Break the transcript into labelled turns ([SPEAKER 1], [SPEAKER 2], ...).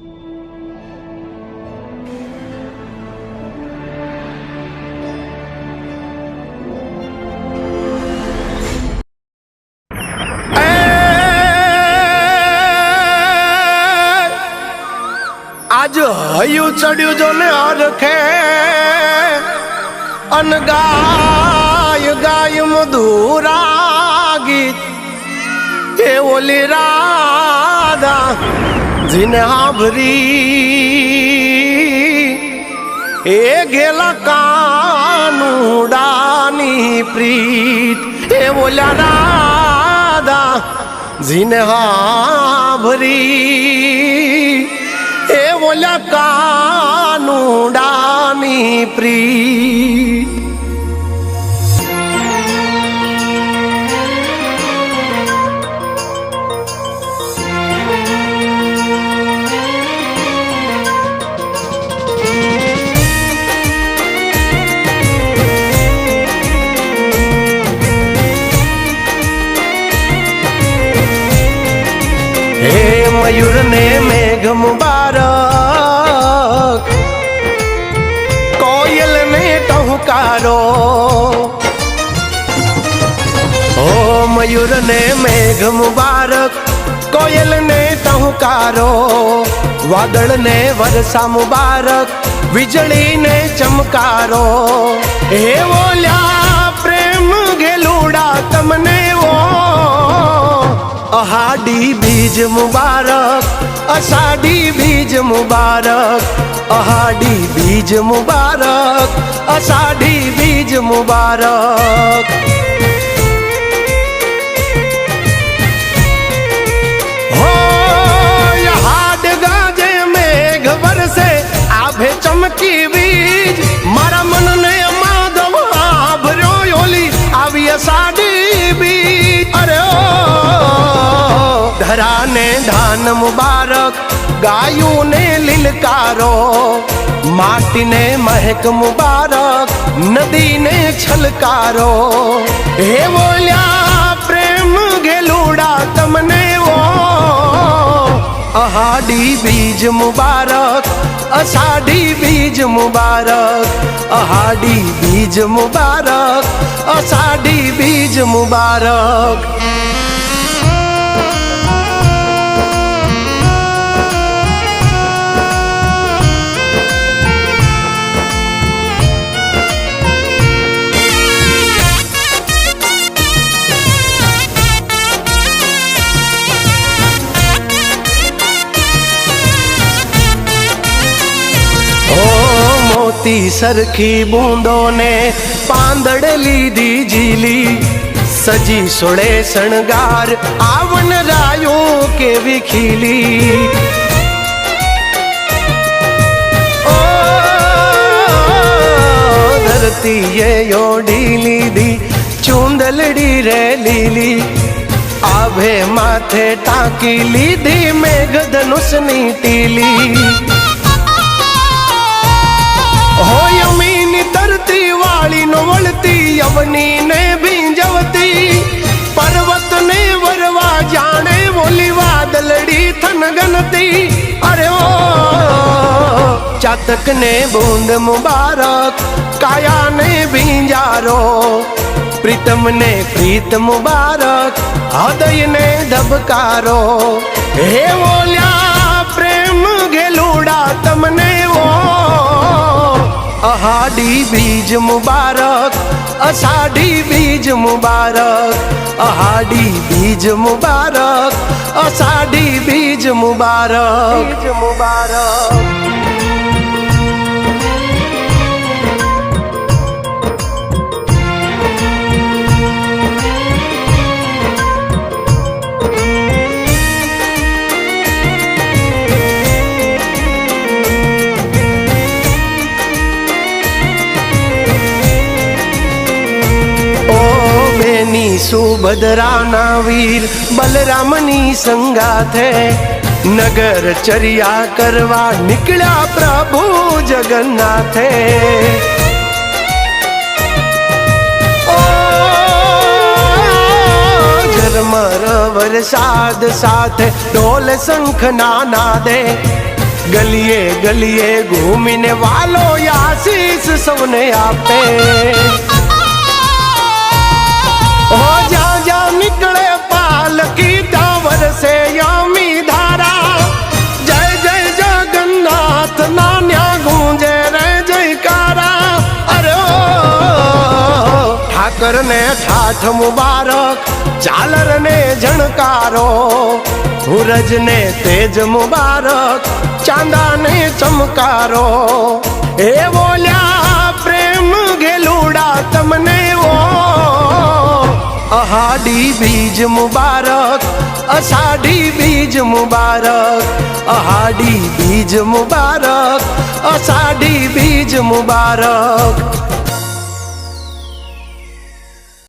[SPEAKER 1] आज हयू चढ़्यू जो ने रखे अन गाय गाय मधुरा गीत ए ओली राधा जिने हाभरी ए गेला कानूडानी प्रीत ए ओल्या राधा जिने हाभरी ए बोल्या कानूडानी प्रीत। हे मयूर ने मेघ मुबारक कोयल ने टहुकारो ओ मयूर ने मेघ मुबारक कोयल ने टहुकारो वादळ ने वर्षा मुबारक वीजળી ने चमकारो हे बोल्या प्रेम घेलूड़ा तमने वो अहाडी बीज मुबारक अषाढ़ी बीज मुबारक अहाडी बीज मुबारक अषाढ़ी बीज मुबारक। हो हाड गाजे मेघ बरसे आभे चमकी बीज मारा मन ने माधव आभर्यो योली आवी अषाढ़ी बीज। अरे ओ धरा ने धान मुबारक गायों ने लिलकारो माटी ने महक मुबारक नदी ने छलकारो हे बोल्या प्रेम घेलूड़ा तमने वो अहाडी बीज मुबारक अषाढ़ी बीज मुबारक अहाडी बीज मुबारक अषाढ़ी बीज मुबारक। सरखी बूंदों ने पांदड़ लीधी झीली सजी सोड़े शणगार आवन रायों के विखीली ओ धरती ये योड़ी लीधी चूंदलड़ी रे लीली आभे माथे टाकी लीधी मेघ धनुषनी टीली हो यमीनी धरती वाली नो वळती यवनी ने भींजवती पर्वत ने वरवा जाने बोली वादलड़ी थन गनती। अरे ओ चातक ने बूंद मुबारक काया ने भींजारो प्रीतम ने प्रीत मुबारक हृदय ने धबकारो हे बोल्या प्रेम घेलूड़ा तमने वो अहाडी बीज मुबारक अषाढ़ी बीज मुबारक अहाडी बीज मुबारक अषाढ़ी बीज मुबारक बीज मुबारक। सुभद्रा ना वीर बलरामनी संगाथे नगर चर्या करवा निकला प्रभु जगन्नाथे ओ झरमर वरसाद साथ ढोल शंख नाना दे ગલીએ ગલીએ ઘૂમીને વાલો આશીષ સૌને આપે હો જ્યાં જ્યાં નીકળે પાલકી ત્યાં વરસે યમી ધારા જય જય જગન્નાથ નાન્યા ગુંજે રે જયકારા અરે ઓ ઠાકર ને ઠાઠ મુબારક ઝાલર ને ઝણકારો સૂરજ ને તેજ મુબારક ચાંદા ને ચમકારો એ બોલ્યા પ્રેમ ઘેલુડા તમને ઓ અહાડી બીજ મુબારક અષાઢી બીજ મુબારક અહાડી બીજ મુબારક અષાઢી બીજ મુબારક